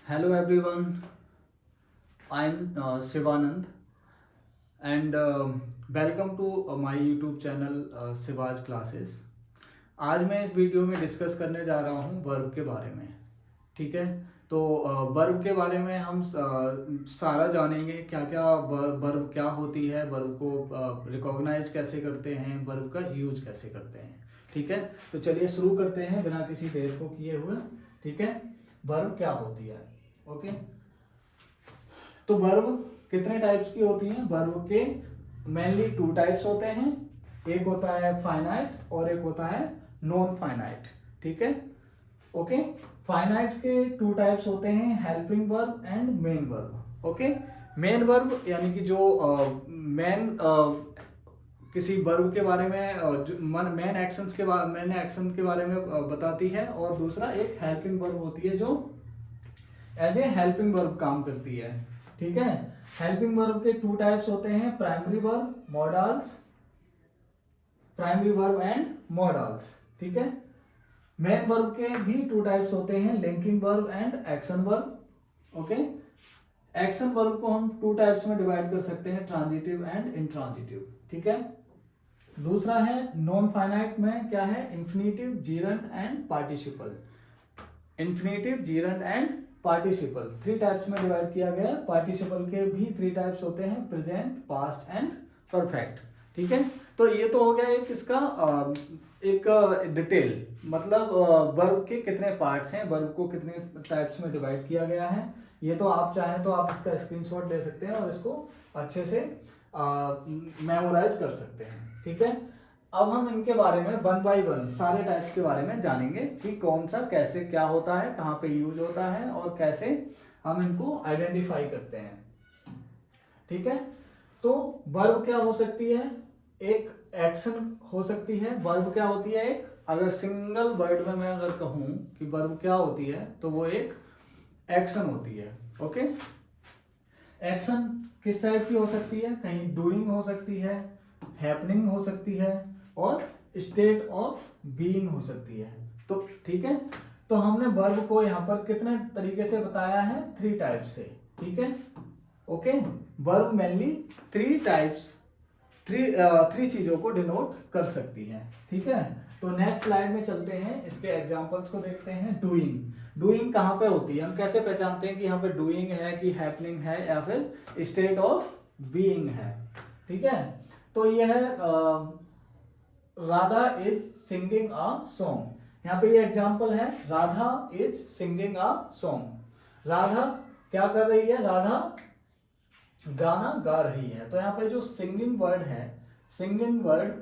Hello everyone, I'm Shivanand and welcome to my YouTube channel Shiva's classes. आज मैं इस video में डिस्कस करने जा रहा हूँ वर्ब के बारे में। ठीक है, तो वर्ब के बारे में हम सारा जानेंगे, क्या क्या वर्ब क्या होती है, वर्ब को रिकॉग्नाइज कैसे करते हैं, वर्ब का यूज कैसे करते हैं। ठीक है, तो चलिए शुरू करते हैं बिना किसी देर को किए हुए। ठीक है, वर्ब क्या होती है। ओके, तो वर्ब कितने टाइप्स की होती हैं? वर्ब के मेनली 2 टाइप्स होते हैं, एक होता है फाइनाइट और एक होता है नॉन फाइनाइट। ठीक है, ओके, फाइनाइट के 2 टाइप्स होते हैं, helping verb and main verb. Okay, main verb यानी कि जो मेन किसी वर्ब के बारे में मेन एक्शन के बारे में बताती है, और दूसरा एक हेल्पिंग वर्ब होती है जो एज ए हेल्पिंग वर्ब काम करती है। ठीक है, हेल्पिंग वर्ब के 2 टाइप्स होते हैं, primary verb models, primary verb and models. ठीक है, मेन वर्ब के भी 2 टाइप्स होते हैं, linking verb and action verb. Okay, action verb को हम 2 टाइप्स में डिवाइड कर सकते हैं, ट्रांजिटिव एंड इंट्रांजिटिव। ठीक है, दूसरा है नॉन फाइनाइट में क्या है, infinitive, gerund and participle. Infinitive, gerund and participle 3 types में डिवाइड किया गया। पार्टिसिपल के भी 3 टाइप्स होते हैं, प्रेजेंट, पास्ट एंड परफेक्ट। ठीक है, तो ये तो हो गया एक इसका एक डिटेल, मतलब वर्ब के कितने पार्ट्स हैं, वर्ब को कितने टाइप्स में डिवाइड किया गया है। ये तो आप चाहें तो आप इसका स्क्रीनशॉट ले सकते हैं और इसको अच्छे से मेमोराइज कर सकते हैं। ठीक है, अब हम इनके बारे में 1 बाय 1 सारे टाइप्स के बारे में जानेंगे कि कौन सा कैसे क्या होता है, कहाँ पे यूज होता है और कैसे हम इनको आइडेंटिफाई करते हैं। ठीक है, तो वर्ब क्या हो सकती है, एक एक्शन हो सकती है। वर्ब क्या होती है, एक अगर सिंगल वर्ड में मैं अगर कहूं कि वर्ब क्या होती है तो वो एक एक्शन होती है। ओके, एक्शन किस टाइप की हो सकती है, कहीं डूइंग हो सकती है, हैपनिंग हो सकती है और स्टेट ऑफ बीइंग हो सकती है। तो ठीक है, तो हमने वर्ब को यहाँ पर कितने तरीके से बताया है, 3 टाइप से। ठीक है, ओके, वर्ब मेनली 3 टाइप्स, 3 चीजों को डिनोट कर सकती है। ठीक है, तो नेक्स्ट स्लाइड में चलते हैं, इसके एग्जांपल्स को देखते हैं। डूइंग, डूइंग कहाँ पे होती है, हम कैसे पहचानते हैं कि यहाँ पे डूइंग है कि हैपनिंग है या फिर स्टेट ऑफ बीइंग है। ठीक है, तो यह है Radha is singing a song. यहाँ पे ये एग्जांपल है, Radha is singing a song. Radha क्या कर रही है, राधा गाना गा रही है। तो यहाँ पे जो सिंगिंग वर्ड है, सिंगिंग वर्ड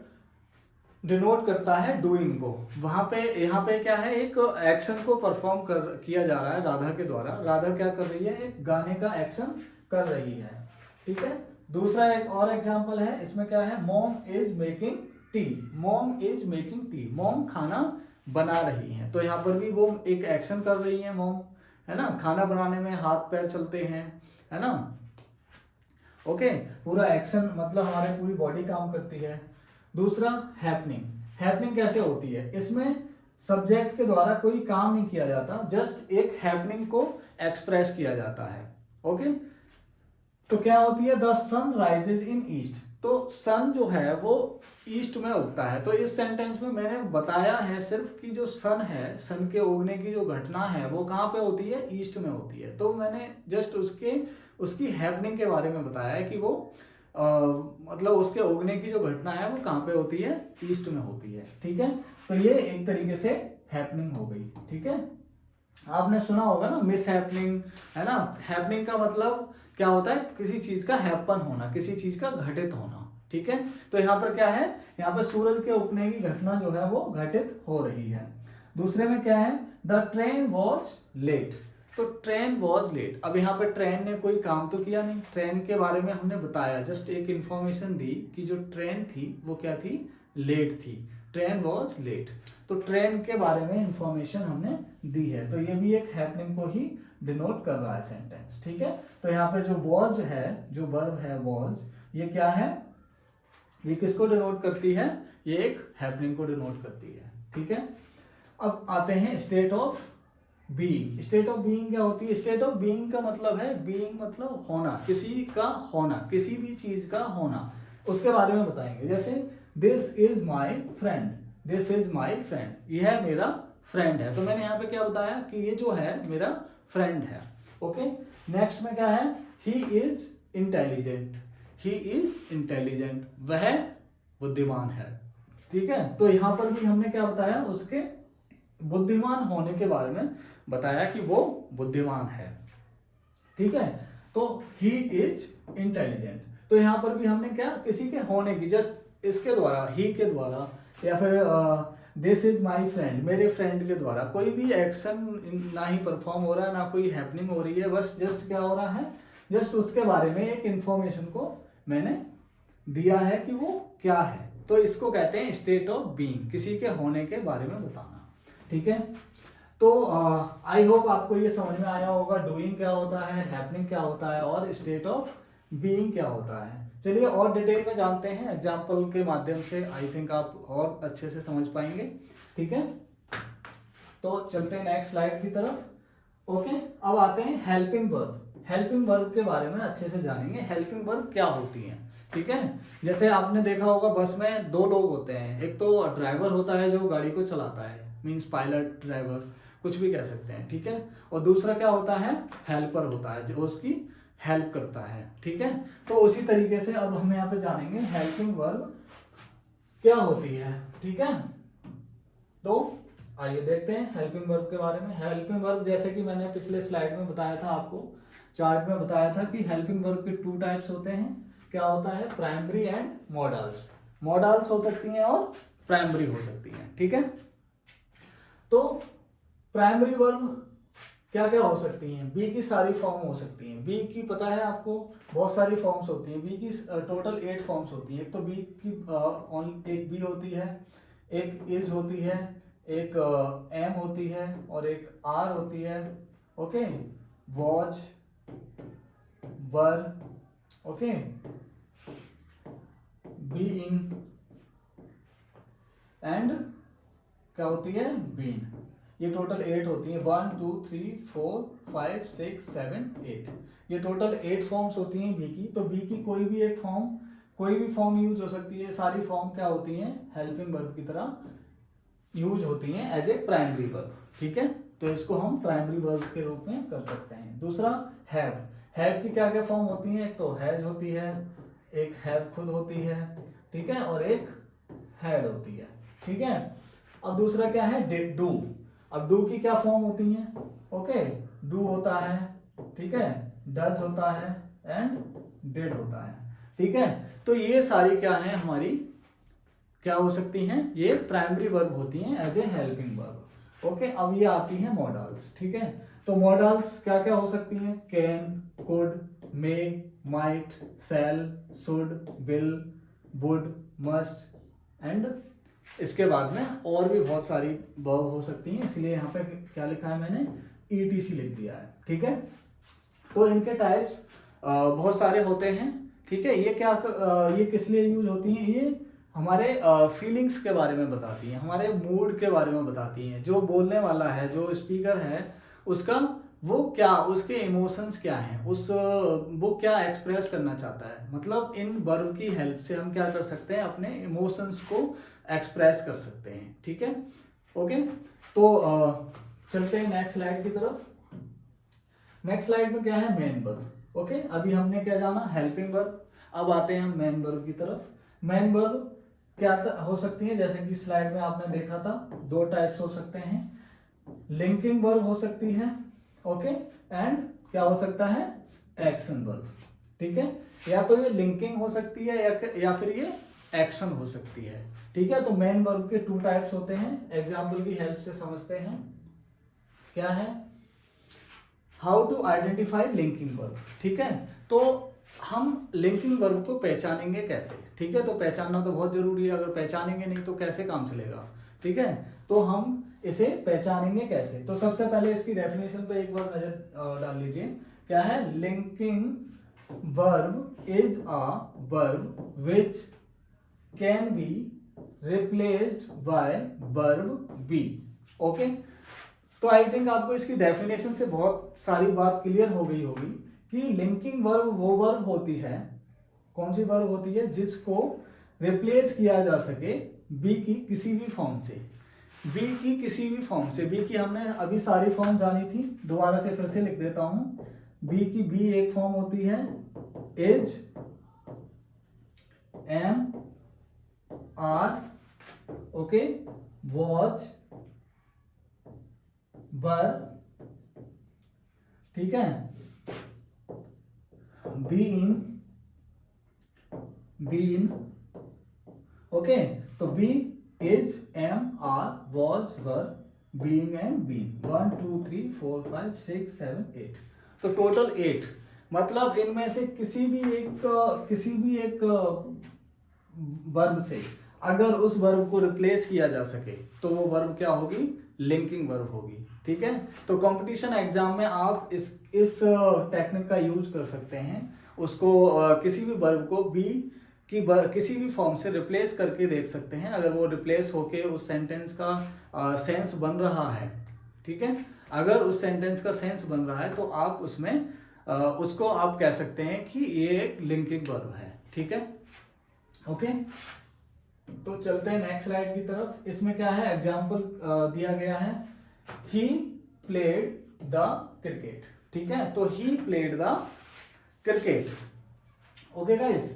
डिनोट करता है डूइंग को। वहां पे यहाँ पे क्या है, एक एक्शन को परफॉर्म किया जा रहा है राधा के द्वारा। राधा क्या कर रही है, एक गाने का एक्शन कर रही है। ठीक है, दूसरा एक और एग्जांपल है, इसमें क्या है, mom is making tea. Mom is making tea, mom खाना बना रही है। तो यहाँ पर भी वो एक एक्शन कर रही है मॉम, है ना, खाना बनाने में हाथ पैर चलते हैं, है ना। ओके, पूरा एक्शन मतलब हमारे पूरी बॉडी काम करती है। दूसरा हैपनिंग, हैपनिंग कैसे होती है, इसमें सब्जेक्ट के द्वारा कोई काम नहीं किया जाता, जस्ट एक हैपनिंग को एक्सप्रेस किया जाता है। ओके, तो क्या होती है, the sun rises in east. तो सन जो है वो ईस्ट में उगता है। तो इस सेंटेंस में मैंने बताया है सिर्फ कि जो सन है, सन के उगने की जो घटना है वो कहाँ पे होती है, ईस्ट में होती है। तो मैंने जस्ट उसकी हैपनिंग के बारे में बताया है कि वो मतलब उसके उगने की जो घटना है वो कहाँ पे होती है, ईस्ट में होती है। ठीक है, तो ये एक तरीके से हैपनिंग हो गई। ठीक है, आपने सुना होगा ना मिस हैपनिंग, है ना। हैपनिंग का मतलब क्या होता है, किसी चीज का हैपन होना, किसी चीज का घटित होना। ठीक है, तो यहाँ पर क्या है, यहाँ पर सूरज के उगने की घटना जो है वो घटित हो रही है। दूसरे में क्या है, द ट्रेन वॉज लेट। तो ट्रेन वॉज लेट, अब यहाँ पे ट्रेन ने कोई काम तो किया नहीं, ट्रेन के बारे में हमने बताया, जस्ट एक इंफॉर्मेशन दी कि जो ट्रेन थी वो क्या थी, लेट थी, ट्रेन वॉज लेट। तो ट्रेन के बारे में इंफॉर्मेशन हमने दी है, तो ये भी एक हैपनिंग को ही डिनोट कर रहा है सेंटेंस। ठीक है, तो यहाँ पे जो वॉज है, जो वर्ब है वॉज, ये क्या है, ये किसको डिनोट करती है, ये एक हैपनिंग को डिनोट करती है। ठीक है, अब आते हैं state of being, state of being क्या होती है? स्टेट ऑफ बीइंग का मतलब है, बीइंग मतलब होना, किसी का होना, किसी भी चीज का होना, उसके बारे में बताएंगे। जैसे this is my friend, this is my friend, यह मेरा फ्रेंड है। तो मैंने यहाँ पे क्या बताया कि ये जो है मेरा फ्रेंड है। ओके, नेक्स्ट में क्या है? He is intelligent, he is intelligent, वह बुद्धिमान है। ठीक है, तो यहाँ पर भी हमने क्या बताया? उसके बुद्धिमान होने के बारे में बताया कि वो बुद्धिमान है। ठीक है, तो ही इज इंटेलिजेंट, तो यहाँ पर भी हमने क्या, किसी के होने की, जस्ट इसके द्वारा, ही के द्वारा, या फिर दिस इज माई फ्रेंड, मेरे फ्रेंड के द्वारा कोई भी एक्शन ना ही परफॉर्म हो रहा है, ना कोई हैपनिंग हो रही है, बस जस्ट क्या हो रहा है, जस्ट उसके बारे में एक इंफॉर्मेशन को मैंने दिया है कि वो क्या है। तो इसको कहते हैं स्टेट ऑफ बीइंग, किसी के होने के बारे में बताना। ठीक है, तो आई होप आपको ये समझ में आया होगा डूइंग क्या होता है, हैपनिंग क्या होता है और स्टेट ऑफ बीइंग क्या होता है। चलिए और डिटेल में जानते हैं एग्जाम्पल के माध्यम से, आई थिंक आप और अच्छे से समझ पाएंगे। ठीक है, तो चलते हैं नेक्स्ट स्लाइड की तरफ। ओके, अब आते हैं हेल्पिंग वर्ब। हेल्पिंग वर्ब के बारे में अच्छे से जानेंगे, हेल्पिंग वर्ब क्या होती है। ठीक है, जैसे आपने देखा होगा बस में दो लोग होते हैं, एक तो ड्राइवर होता है जो गाड़ी को चलाता है, मीन्स पायलट, ड्राइवर, कुछ भी कह सकते हैं। ठीक है, और दूसरा क्या होता है? हेल्पर होता है, जो उसकी हेल्प करता है। ठीक है, तो उसी तरीके से अब हम यहाँ पे जानेंगे हेल्पिंग वर्ब क्या होती है। ठीक है, तो आइए देखते हैं हेल्पिंग वर्ब के बारे में। हेल्पिंग वर्ब जैसे कि मैंने पिछले स्लाइड में बताया था, आपको चार्ट में बताया था कि हेल्पिंग वर्ब के टू टाइप्स होते हैं। क्या होता है? Primary and models. मॉडल्स हो सकती हैं और प्राइमरी हो सकती हैं। ठीक है, तो प्राइमरी वर्ब क्या क्या हो सकती हैं? बी की सारी फॉर्म हो सकती हैं। बी की पता है आपको बहुत सारी फॉर्म्स होती हैं, बी की टोटल 8 फॉर्म्स होती हैं। एक तो बी की एक बी होती है, एक इज होती है, एक एम होती है और एक आर होती है। Okay, watch, were, okay, being and क्या होती है? बीन। ये टोटल 8 होती है, 1 2 3 4 5 6 7 8, ये टोटल 8 फॉर्म्स होती हैं बी की। तो बी की कोई भी एक फॉर्म, कोई भी फॉर्म यूज हो सकती है। सारी फॉर्म क्या होती हैं? हेल्पिंग वर्ब की तरह यूज होती हैं एज ए प्राइमरी वर्ब। ठीक है, तो इसको हम प्राइमरी वर्ब के रूप में कर सकते हैं। दूसरा हैव। हैव की क्या क्या फॉर्म होती हैं? एक तो हैज होती है, एक हैव खुद होती है, ठीक है, और एक हैड होती है। ठीक है, अब दूसरा क्या है? Did, do. अब डू की क्या फॉर्म होती हैं? ओके, डू होता है, ठीक है, डज होता है एंड डिड होता है। ठीक है, तो ये सारी क्या है हमारी, क्या हो सकती हैं? ये प्राइमरी वर्ब होती हैं as a helping verb. Okay, अब ये आती हैं मॉडल्स। ठीक है, तो मॉडल्स क्या क्या हो सकती हैं? Can, could, may, might, shall, should, will, would, must and इसके बाद में और भी बहुत सारी वर्ब हो सकती हैं, इसलिए यहाँ पे क्या लिखा है मैंने? ETC लिख दिया है। ठीक है, तो इनके टाइप्स बहुत सारे होते हैं। ठीक है, ये क्या ये किस लिए यूज होती हैं? ये हमारे फीलिंग्स के बारे में बताती हैं, हमारे मूड के बारे में बताती हैं। जो बोलने वाला है, जो स्पीकर है, उसका वो क्या, उसके इमोशंस क्या हैं, वो क्या एक्सप्रेस करना चाहता है। मतलब इन वर्ब की हेल्प से हम क्या कर सकते हैं? अपने इमोशंस को एक्सप्रेस कर सकते हैं। ठीक है, ओके, तो चलते हैं नेक्स्ट स्लाइड की तरफ। नेक्स्ट स्लाइड में क्या है? Main verb. ओके, अभी हमने क्या जाना? Helping verb. अब आते हैं हम मेन वर्ब की तरफ। मेन वर्ब क्या हो सकती है? जैसे कि स्लाइड में आपने देखा था, दो टाइप्स हो सकते हैं। लिंकिंग वर्ब हो सकती है, ओके, एंड क्या हो सकता है? Action verb. ठीक है, या तो ये लिंकिंग हो सकती है या फिर ये एक्शन हो सकती है। ठीक है, तो मेन वर्ब के 2 टाइप्स होते हैं। एग्जाम्पल की हेल्प से समझते हैं। क्या है? How to identify linking verb. ठीक है, तो हम लिंकिंग वर्ब को पहचानेंगे कैसे? ठीक है, तो पहचानना तो बहुत जरूरी है, अगर पहचानेंगे नहीं तो कैसे काम चलेगा। ठीक है, तो हम इसे पहचानेंगे कैसे? तो सबसे पहले इसकी डेफिनेशन पे एक बार नजर डाल लीजिए। क्या है? Linking verb is a verb which can be replaced by verb B. Okay, तो आई थिंक आपको इसकी डेफिनेशन से बहुत सारी बात क्लियर हो गई होगी कि लिंकिंग वर्ब वो वर्ब होती है, कौन सी वर्ब होती है, जिसको रिप्लेस किया जा सके बी की किसी भी फॉर्म से, बी की किसी भी फॉर्म से। बी की हमने अभी सारी फॉर्म जानी थी, दोबारा से फिर से लिख देता हूं। बी की बी एक फॉर्म होती है is, am, are, okay, was, were, ठीक है, बीन, ओके। तो be is, am, are, was, were, being and been, 1 2 3 4 5 6 7 8, तो टोटल 8। मतलब इनमें से किसी भी एक वर्ब से अगर उस वर्ब को रिप्लेस किया जा सके तो वो वर्ब क्या होगी, लिंकिंग वर्ब होगी, ठीक है। तो कंपटीशन एग्जाम में आप इस टेक्निक का यूज कर सकते हैं, उसको किसी भी वर्ब को बी की किसी भी फॉर्म से रिप्लेस करके देख सकते हैं। अगर वो रिप्लेस होके उस सेंटेंस का सेंस बन रहा है, ठीक है, अगर उस सेंटेंस का सेंस बन रहा है तो आप उसमें उसको आप कह सकते हैं कि ये एक लिंकिंग वर्ब है, ठीक है, ओके। तो चलते हैं नेक्स्ट स्लाइड की तरफ। इसमें क्या है, एग्जाम्पल दिया गया है, ही प्लेड द क्रिकेट, ठीक है। तो he played the cricket, okay guys.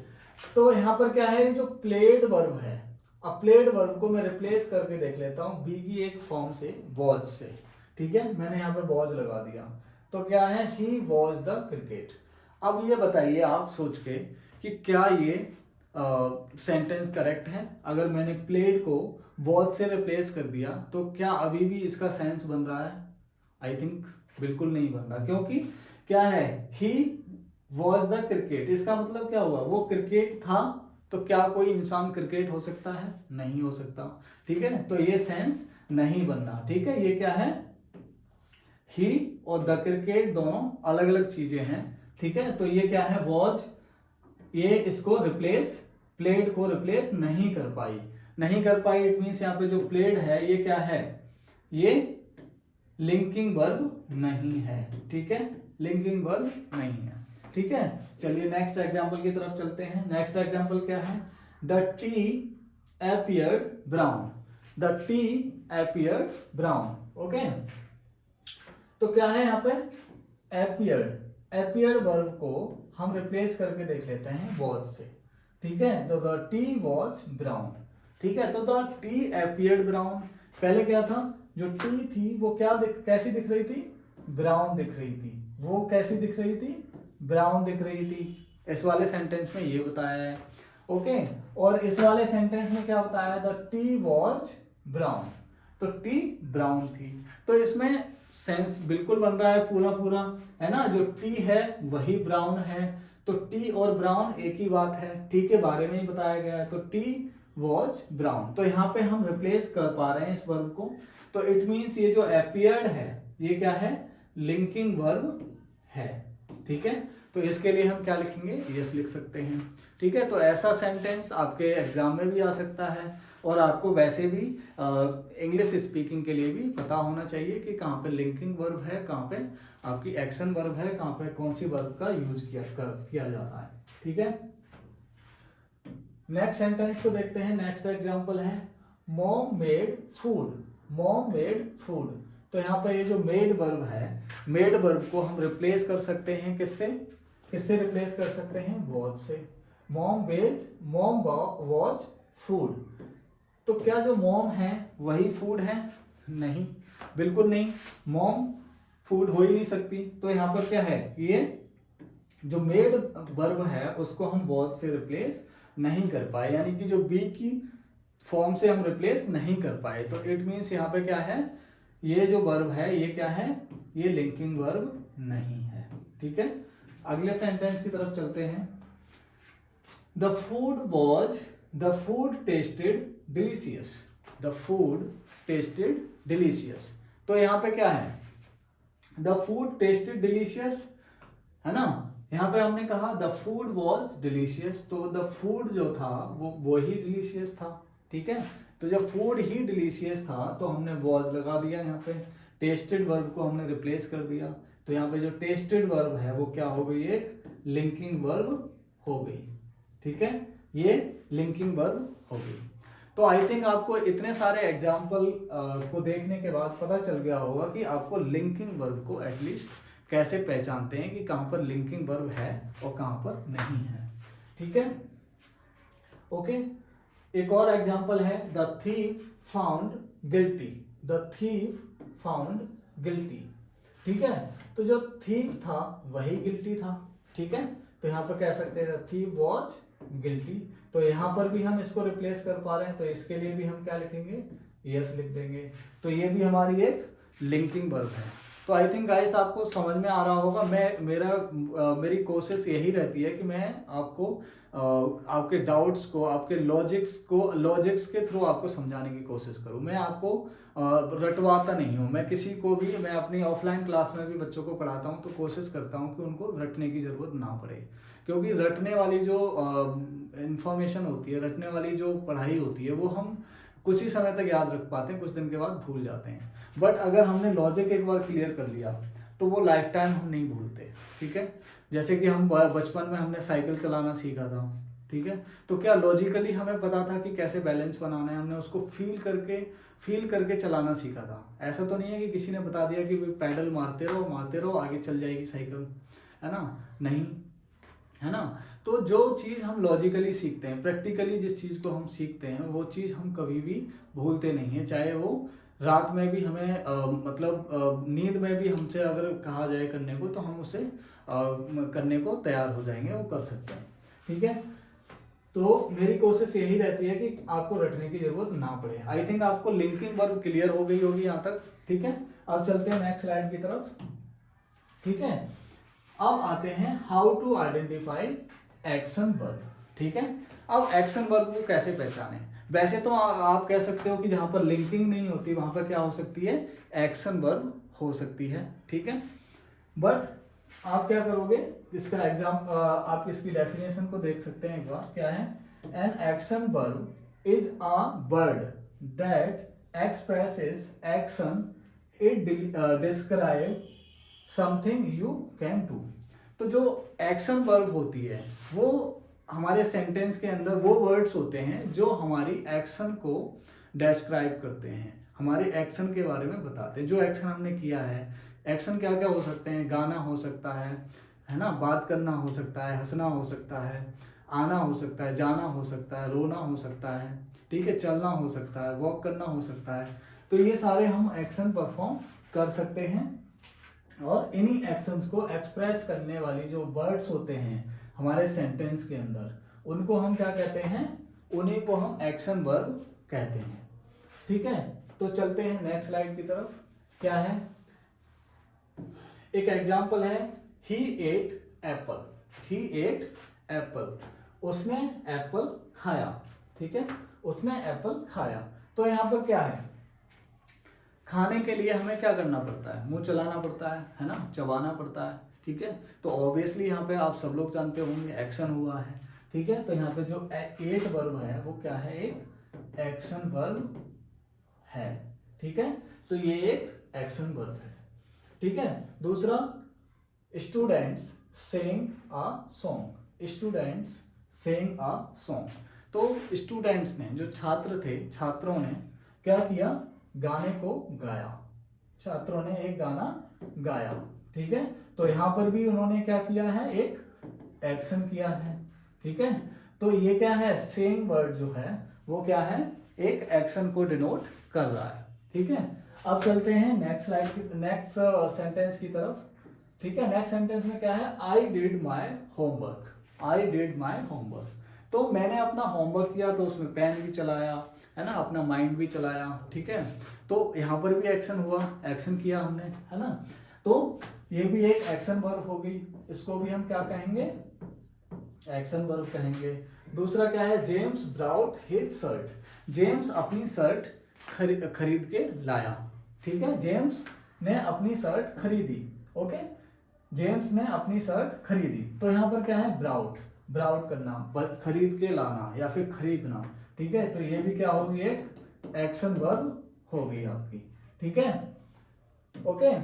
तो यहां पर क्या है, जो प्लेड वर्ब है, अब प्लेड वर्ब को मैं रिप्लेस करके देख लेता हूं बी की एक फॉर्म से, वॉज से, ठीक है। मैंने यहां पर वॉज लगा दिया, तो क्या है, ही वॉज द क्रिकेट। अब ये बताइए आप सोच के कि क्या ये सेंटेंस करेक्ट है। अगर मैंने प्लेड को वॉज से रिप्लेस कर दिया तो क्या अभी भी इसका सेंस बन रहा है? आई थिंक बिल्कुल नहीं बन रहा, क्योंकि क्या है, ही वॉज द क्रिकेट, इसका मतलब क्या हुआ, वो क्रिकेट था। तो क्या कोई इंसान क्रिकेट हो सकता है? नहीं हो सकता, ठीक है। तो ये सेंस नहीं बनना, ठीक है। ये क्या है, ही और द क्रिकेट दोनों अलग अलग चीजें हैं, ठीक है। तो ये क्या है, वॉज, ये इसको रिप्लेस, प्लेड को रिप्लेस नहीं कर पाई। इट मीन्स यहाँ पे जो प्लेड है ये क्या है, ये लिंकिंग वर्ब नहीं है, ठीक है, लिंकिंग वर्ब नहीं है, ठीक है। चलिए नेक्स्ट एग्जांपल की तरफ चलते हैं। नेक्स्ट एग्जांपल क्या है, the T appeared brown, the T appeared brown, okay. तो क्या है यहाँ पे, appeared वर्ब को हम रिप्लेस करके देख लेते हैं was से, ठीक है। तो द टी was brown, ठीक है। तो द टी appeared brown, पहले क्या था, जो टी थी वो कैसी दिख रही थी, ब्राउन दिख रही थी। वो कैसी दिख रही थी, ब्राउन दिख रही थी। इस वाले सेंटेंस में ये बताया है, ओके। और इस वाले सेंटेंस में क्या बताया, द टी वॉज ब्राउन, तो टी ब्राउन थी। तो इसमें सेंस बिल्कुल बन रहा है पूरा, है ना। जो टी है वही ब्राउन है, तो टी और ब्राउन एक ही बात है, टी के बारे में ही बताया गया है। तो टी वॉज ब्राउन, तो यहाँ पे हम रिप्लेस कर पा रहे हैं इस वर्ब को। तो इट मीन्स ये जो appeared है ये क्या है, लिंकिंग वर्ब है, ठीक है। तो इसके लिए हम क्या लिखेंगे, यस लिख सकते हैं, ठीक है। तो ऐसा सेंटेंस आपके एग्जाम में भी आ सकता है, और आपको वैसे भी इंग्लिश स्पीकिंग के लिए भी पता होना चाहिए कि कहाँ पे लिंकिंग वर्ब है, कहाँ पे आपकी एक्शन वर्ब है, कहाँ पे कौन सी वर्ब का यूज किया जाता है, ठीक है। नेक्स्ट सेंटेंस को देखते हैं। नेक्स्ट एग्जांपल है, mom made food, mom made food. तो यहाँ पर ये जो मेड वर्ब है, मेड वर्ब को हम रिप्लेस कर सकते हैं किससे रिप्लेस कर सकते हैं, वॉज से। Mom was food. तो क्या जो मॉम है वही फूड है? नहीं, बिल्कुल नहीं, मॉम फूड हो ही नहीं सकती। तो यहाँ पर क्या है, ये जो मेड वर्ब है उसको हम वॉज से रिप्लेस नहीं कर पाए, यानी कि जो बी की फॉर्म से हम रिप्लेस नहीं कर पाए। तो इट मीन्स यहाँ पे क्या है, ये जो वर्ब है ये क्या है, ये लिंकिंग वर्ब नहीं है, ठीक है। अगले सेंटेंस की तरफ चलते हैं। The food tested delicious, the food tested delicious. तो यहाँ पे क्या है, द फूड टेस्टेड डिलीशियस, है ना। यहाँ पे हमने कहा द फूड वॉज डिलीशियस, तो द फूड जो था वो ही डिलीशियस था, ठीक है। तो जब फूड ही डिलीशियस था तो हमने वॉज लगा दिया यहाँ पे, टेस्टेड वर्ब को हमने रिप्लेस कर दिया, तो यहाँ पे जो टेस्टेड वर्ब है वो क्या हो गई, एक लिंकिंग वर्ब हो गई। ठीक है, ये लिंकिंग वर्ब हो गई। तो आई थिंक आपको इतने सारे एग्जाम्पल को देखने के बाद पता चल गया होगा कि आपको लिंकिंग वर्ब को एटलीस्ट कैसे पहचानते हैं कि कहाँ पर लिंकिंग वर्ब है और कहाँ पर नहीं है। ठीक है, ओके। एक और एग्जाम्पल है, the thief found guilty. The thief found guilty. ठीक है, तो जो थीफ था वही गिल्टी था। ठीक है, तो यहाँ पर कह सकते हैं द थीफ वॉज गिल्टी। तो यहाँ पर भी हम इसको रिप्लेस कर पा रहे हैं, तो इसके लिए भी हम क्या लिखेंगे, यस लिख देंगे। तो ये भी हमारी एक लिंकिंग वर्ब है। तो आई थिंक गाइस आपको समझ में आ रहा होगा। मेरी कोशिश यही रहती है कि मैं आपको आपके डाउट्स को, आपके लॉजिक्स के थ्रू आपको समझाने की कोशिश करूं। मैं आपको रटवाता नहीं हूं। मैं किसी को भी, मैं अपनी ऑफलाइन क्लास में भी बच्चों को पढ़ाता हूं तो कोशिश करता हूं कि उनको रटने की ज़रूरत ना पड़े, क्योंकि रटने वाली जो इंफॉर्मेशन होती है, रटने वाली जो पढ़ाई होती है, वो हम कुछ ही समय तक याद रख पाते हैं, कुछ दिन के बाद भूल जाते हैं। बट अगर हमने लॉजिक एक बार क्लियर कर लिया तो वो लाइफ टाइम हम नहीं भूलते। ठीक है, जैसे कि हम बचपन में हमने साइकिल चलाना सीखा था। ठीक है, तो क्या लॉजिकली हमें पता था कि कैसे बैलेंस बनाना है, हमने उसको फील करके चलाना सीखा था। ऐसा तो नहीं है कि किसी ने बता दिया कि पैडल मारते रहो आगे चल जाएगी साइकिल, है ना, नहीं, है ना। तो जो चीज़ हम लॉजिकली सीखते हैं, प्रैक्टिकली जिस चीज़ को हम सीखते हैं, वो चीज़ हम कभी भी भूलते नहीं है। चाहे वो रात में भी हमें नींद में भी हमसे अगर कहा जाए करने को, तो हम उसे करने को तैयार हो जाएंगे, वो कर सकते हैं। ठीक है, तो मेरी कोशिश यही रहती है कि आपको रटने की जरूरत ना पड़े। आई थिंक आपको लिंकिंग वर्ब क्लियर हो गई होगी यहाँ तक। ठीक है, अब चलते हैं नेक्स्ट स्लाइड की तरफ। ठीक है, अब आते हैं how to identify action verb. ठीक है, अब एक्शन वर्ब को कैसे पहचाने। वैसे तो आप कह सकते हो कि जहां पर लिंकिंग नहीं होती वहां पर क्या हो सकती है, एक्शन वर्ब हो सकती है। ठीक है, बट आप क्या करोगे, इसका आप इसकी डेफिनेशन को देख सकते हैं एक बार। क्या है, an action verb is a word that expresses action, it describe something you can do. तो जो एक्शन वर्ब होती है वो हमारे सेंटेंस के अंदर वो वर्ड्स होते हैं जो हमारी एक्शन को डिस्क्राइब करते हैं, हमारे एक्शन के बारे में बताते हैं। जो एक्शन हमने किया है, एक्शन क्या क्या हो सकते हैं, गाना हो सकता है ना, बात करना हो सकता है, हंसना हो सकता है, आना हो सकता है, जाना हो सकता है, रोना हो सकता है, ठीक है, चलना हो सकता है, वॉक करना हो सकता है। तो ये सारे हम एक्शन परफॉर्म कर सकते हैं, और इन्हीं एक्शंस को एक्सप्रेस करने वाली जो वर्ड्स होते हैं हमारे सेंटेंस के अंदर, उनको हम क्या कहते हैं, उन्हीं को हम एक्शन वर्ब कहते हैं। ठीक है, तो चलते हैं नेक्स्ट स्लाइड की तरफ। क्या है, एक एग्जांपल है, ही एट एप्पल। ही एट एप्पल, उसने एप्पल खाया। ठीक है, उसने एप्पल खाया। तो यहां पर क्या है, खाने के लिए हमें क्या करना पड़ता है, मुंह चलाना पड़ता है ना, चबाना पड़ता है। ठीक है, तो ऑब्वियसली यहाँ पे आप सब लोग जानते होंगे एक्शन हुआ है। ठीक है, तो यहाँ पे जो एट वर्ब है वो क्या है, एक एक्शन वर्ब है। ठीक है, तो ये एक एक्शन वर्ब है। ठीक है, दूसरा, students saying a song. Students saying a song. तो स्टूडेंट्स ने, जो छात्र थे, छात्रों ने क्या किया, गाने को गाया। छात्रों ने एक गाना गाया। ठीक है, तो यहां पर भी उन्होंने क्या किया है, एक एक्शन किया है। ठीक है, तो ये क्या है, सेम वर्ड जो है वो क्या है, एक एक्शन को डिनोट कर रहा है। ठीक है, अब चलते हैं नेक्स्ट स्लाइड की, नेक्स्ट सेंटेंस की तरफ। ठीक है, नेक्स्ट सेंटेंस में क्या है, I did my homework. I did my homework, तो मैंने अपना होमवर्क किया, तो उसमें पेन भी चलाया, है ना, अपना माइंड भी चलाया। ठीक है, तो यहाँ पर भी एक्शन हुआ, एक्शन किया हमने, है ना। तो ये भी एक एक्शन वर्ब हो गई, इसको भी हम क्या कहेंगे, एक्शन वर्ब कहेंगे। दूसरा क्या है, James brought his shirt. James अपनी शर्ट खरीद के लाया। ठीक है, जेम्स ने अपनी शर्ट खरीदी। ओके, जेम्स ने अपनी शर्ट खरीदी। तो यहाँ पर क्या है, ब्राउट, ब्राउट करना, खरीद के लाना या फिर खरीदना। ठीक है, तो ये भी क्या होगी, एक एक्शन वर्ब हो गई आपकी। ठीक है, ओके,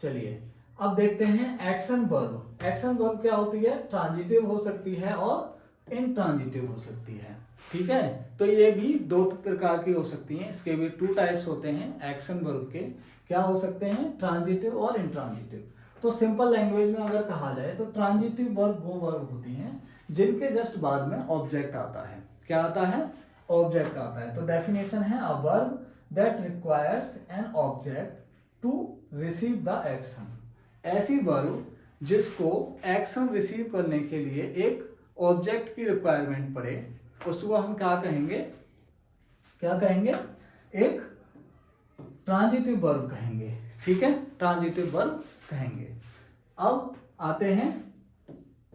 चलिए अब देखते हैं एक्शन वर्ब। एक्शन वर्ब क्या होती है? ट्रांजिटिव हो सकती है और इनट्रांजिटिव हो सकती है। ठीक है, तो ये भी दो प्रकार की हो सकती हैं, इसके भी टू टाइप्स होते हैं एक्शन वर्ब के। क्या हो सकते हैं? ट्रांजिटिव और इनट्रांजिटिव। तो सिंपल लैंग्वेज में अगर कहा जाए तो ट्रांजिटिव वर्ब वो वर्ब होती हैं जिनके जस्ट बाद में ऑब्जेक्ट आता है। क्या आता है? ऑब्जेक्ट आता है। तो डेफिनेशन है a verb that requires an object to receive the action. ऐसी वर्ब जिसको एक्शन रिसीव करने के लिए एक ऑब्जेक्ट की रिक्वायरमेंट पड़े, उसको हम क्या कहेंगे? क्या कहेंगे? एक ट्रांजिटिव वर्ब कहेंगे। ठीक है, ट्रांजिटिव वर्ब कहेंगे। अब आते हैं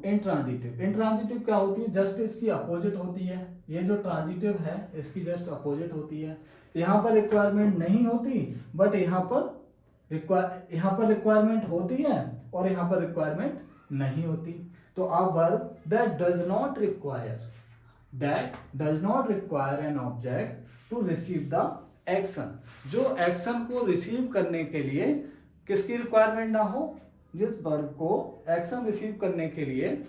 इंट्रांजिटिव। इंट्रांजिटिव क्या होती है? जस्ट इसकी अपोजिट होती है। ये जो ट्रांजिटिव है इसकी जस्ट अपोजिट होती है। यहाँ पर रिक्वायरमेंट नहीं होती, बट यहाँ पर रिक्वायरमेंट होती है और यहाँ पर रिक्वायरमेंट नहीं होती। तो a verb that does not require an object to receive the action. जो एक्शन को रिसीव करने के लिए किसकी रिक्वायरमेंट ना हो, जिस वर्ब को एक्शन रिसीव करने के लिए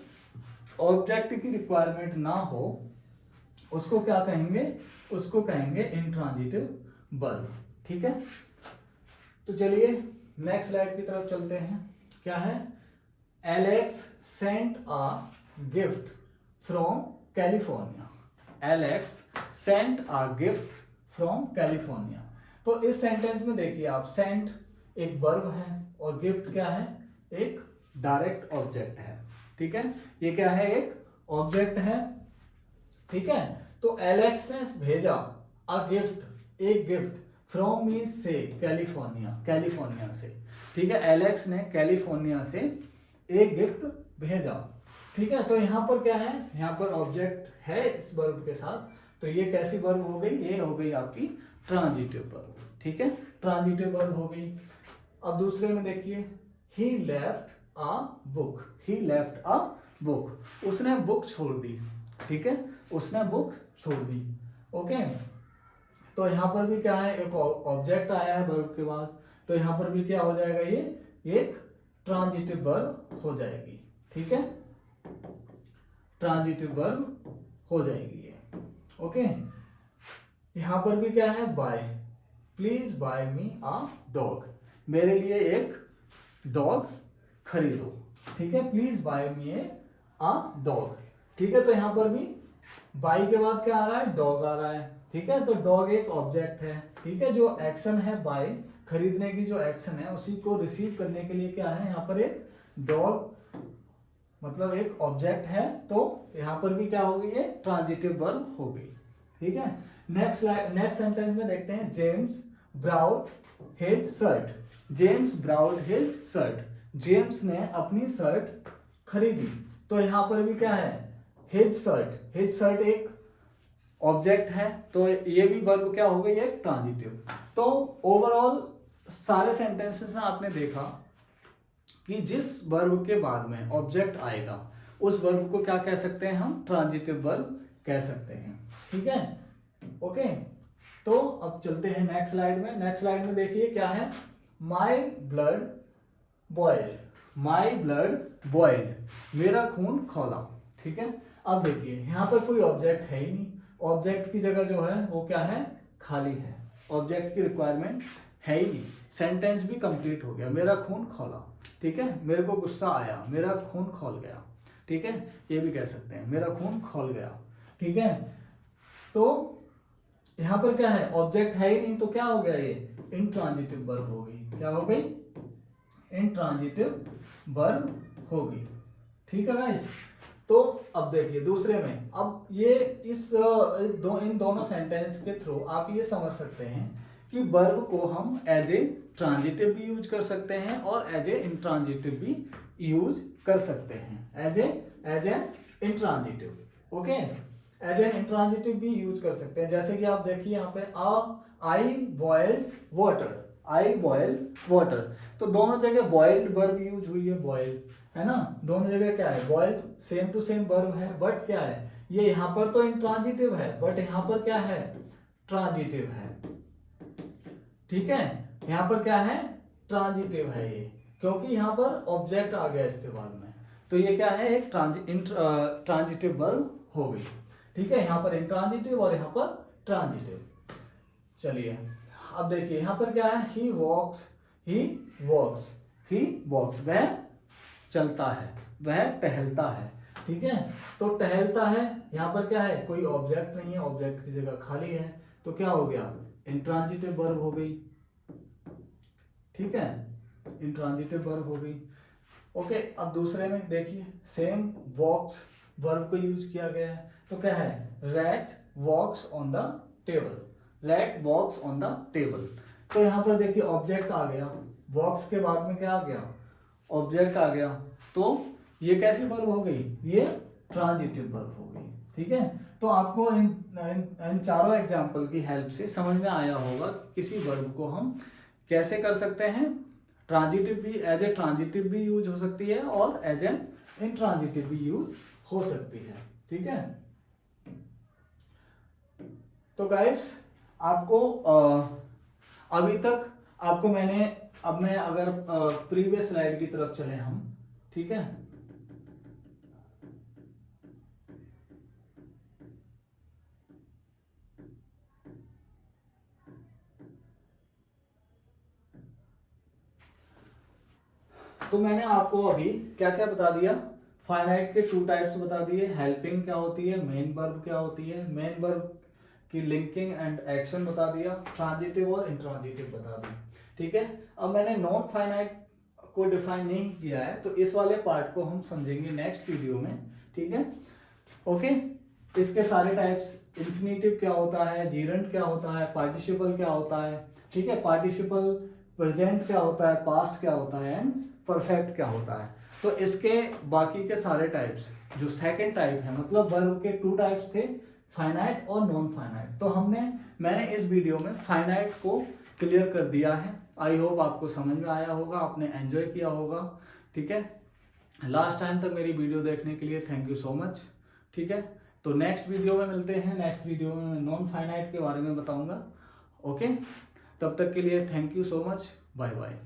ऑब्जेक्ट की रिक्वायरमेंट ना हो, उसको क्या कहेंगे? उसको कहेंगे इंट्रांजिटिव वर्ब। ठीक है, तो चलिए नेक्स्ट स्लाइड की तरफ चलते हैं। क्या है? Alex sent a gift from California. Alex sent a gift from California. तो इस सेंटेंस में देखिए आप, सेंट एक वर्ब है और गिफ्ट क्या है? एक डायरेक्ट ऑब्जेक्ट है। ठीक है, ये क्या है? एक ऑब्जेक्ट है। ठीक है, तो एलेक्स ने भेजा अ गिफ्ट, एक गिफ्ट, फ्रॉम मींस से, कैलिफोर्निया से। ठीक है, एलेक्स ने कैलिफोर्निया से एक गिफ्ट भेजा। ठीक है, तो यहाँ पर क्या है? यहाँ पर ऑब्जेक्ट है इस वर्ब के साथ, तो ये कैसी वर्ब हो गई? ये हो गई आपकी ट्रांजिटिव वर्ब। ठीक है, ट्रांजिटिव वर्ब हो गई। अब दूसरे में देखिए, he left a book. He left a book, उसने बुक छोड़ दी। ठीक है, उसने बुक छोड़ दी। ओके, तो यहाँ पर भी क्या है? एक ऑब्जेक्ट आया है वर्ब के बाद, तो यहाँ पर भी क्या हो जाएगा? ये एक ट्रांजिटिव वर्ब हो जाएगी। ठीक है, ट्रांजिटिव वर्ब हो जाएगी ये। ओके, यहाँ पर भी क्या है? Buy, please buy me a dog. मेरे लिए एक डॉग खरीदो। ठीक है, please buy me a dog. ठीक है, तो यहाँ पर भी बाय के बाद क्या आ रहा है? डॉग आ रहा है। ठीक है, तो डॉग एक ऑब्जेक्ट है। ठीक है, जो एक्शन है बाय, खरीदने की जो एक्शन है, उसी को रिसीव करने के लिए क्या है? यहाँ पर एक डॉग मतलब एक ऑब्जेक्ट है, तो यहाँ पर भी क्या हो गई? है ट्रांजिटिव वर्ब हो गई। ठीक है, नेक्स्ट सेंटेंस में देखते हैं, James browned his shirt. James browned his shirt, James ने अपनी शर्ट खरीदी। तो यहाँ पर भी क्या है? His shirt. हिज शर्ट एक ऑब्जेक्ट है, तो ये भी वर्ब क्या हो गई? एक ट्रांजिटिव। तो ओवरऑल सारे सेंटेंसेस में आपने देखा कि जिस वर्ब के बाद में ऑब्जेक्ट आएगा उस वर्ब को क्या कह सकते हैं? हम ट्रांजिटिव वर्ब कह सकते हैं। ठीक है, ओके, तो अब चलते हैं नेक्स्ट स्लाइड में। नेक्स्ट स्लाइड में देखिए क्या है? My blood boiled. My blood boiled, मेरा खून खौला। ठीक है, अब देखिए यहाँ पर कोई ऑब्जेक्ट है ही नहीं। ऑब्जेक्ट की जगह जो है वो क्या है? खाली है। ऑब्जेक्ट की रिक्वायरमेंट है ही नहीं। सेंटेंस भी कंप्लीट हो गया, मेरा खून खौला। ठीक है, मेरे को गुस्सा आया, मेरा खून खौल गया। ठीक है, ये भी कह सकते हैं, मेरा खून खौल गया। ठीक है, तो यहाँ पर क्या है? ऑब्जेक्ट है ही नहीं, तो क्या हो गया? ये इंट्रांजिटिव वर्ब हो गई। क्या हो गई? इंट्रांजिटिव वर्ब हो गई। ठीक है गाइस, तो अब देखिए दूसरे में, अब ये इन दोनों सेंटेंस के थ्रू आप ये समझ सकते हैं कि वर्ब को हम एज ए ट्रांजिटिव भी यूज कर सकते हैं और एज ए इंट्रांजिटिव भी यूज कर सकते हैं। As a intransitive. Okay, as an intransitive भी यूज कर सकते हैं। जैसे कि आप देखिए यहाँ पे I boiled water. I boiled water, तो दोनों जगह बॉइल्ड वर्ब यूज हुई है। बॉइल्ड है ना, दोनों जगह क्या है? Boiled same to same verb है, बट क्या है? ये यहाँ पर तो इंट्रांजिटिव है, बट यहाँ पर क्या है? ट्रांजिटिव है। ठीक है, यहाँ पर क्या है? ट्रांजिटिव है ये, क्योंकि यहाँ पर ऑब्जेक्ट आ गया इसके बाद में, तो ये क्या है, एक ट्रांजिटिव वर्ब हो गई। ठीक है, यहाँ पर इंट्रांजिटिव और यहाँ पर ट्रांजिटिव। चलिए अब देखिए यहाँ पर क्या है, ही वॉक्स, ही वॉक्स, ही वॉक्स, वह चलता है, वह टहलता है। ठीक है, तो टहलता है, यहाँ पर क्या है, कोई ऑब्जेक्ट नहीं है, ऑब्जेक्ट की जगह खाली है, तो क्या हो गया, इंट्रांजिटिव वर्ब हो गई। ठीक है, इंट्रांजिटिव वर्ब हो गई। ओके, अब दूसरे में देखिए, सेम वॉक्स वर्ब को यूज किया गया है, तो क्या है, rat walks on the table, rat walks on the table. तो यहाँ पर देखिए ऑब्जेक्ट आ गया, वॉक्स के बाद में क्या आ गया, ऑब्जेक्ट आ गया, तो ये कैसी वर्ब हो गई, ये ट्रांजिटिव वर्ब हो गई। ठीक है, तो आपको इन चारों एग्जाम्पल की हेल्प से समझ में आया होगा कि किसी वर्ब को हम कैसे कर सकते हैं, ट्रांजिटिव भी, एज ए ट्रांजिटिव भी यूज हो सकती है और एज एन इंट्रांजिटिव भी यूज हो सकती है। ठीक है, तो गाइस आपको अभी तक आपको मैंने, अब मैं अगर प्रीवियस स्लाइड की तरफ चले हम, ठीक है, तो मैंने आपको अभी क्या क्या बता दिया, फाइनाइट के 2 टाइप्स बता दिए, हेल्पिंग क्या होती है, मेन वर्ब क्या होती है, मेन वर्ब की लिंकिंग एंड एक्शन बता दिया, ट्रांजिटिव और इंट्रांजिटिव बता दिया। ठीक है, अब मैंने नॉन फाइनाइट को डिफाइन नहीं किया है, तो इस वाले पार्ट को हम समझेंगे नेक्स्ट वीडियो में। ठीक है, ओके, इसके सारे टाइप्स, इन्फिनेटिव क्या होता है, जीरेंट क्या होता है, पार्टिसिपल क्या होता है, ठीक है, पार्टिसिपल प्रेजेंट क्या होता है, पास्ट क्या होता है एंड परफेक्ट क्या होता है। तो इसके बाकी के सारे टाइप्स, जो सेकंड टाइप है, मतलब वर्ब के 2 टाइप्स थे, फाइनाइट और नॉन फाइनाइट, तो मैंने इस वीडियो में फाइनाइट को क्लियर कर दिया है। आई होप आपको समझ में आया होगा, आपने एंजॉय किया होगा। ठीक है, लास्ट टाइम तक मेरी वीडियो देखने के लिए थैंक यू सो मच। ठीक है, तो नेक्स्ट वीडियो में मिलते हैं, नेक्स्ट वीडियो में मैं नॉन फाइनाइट के बारे में बताऊंगा। ओके, तब तक के लिए thank you so much, bye bye.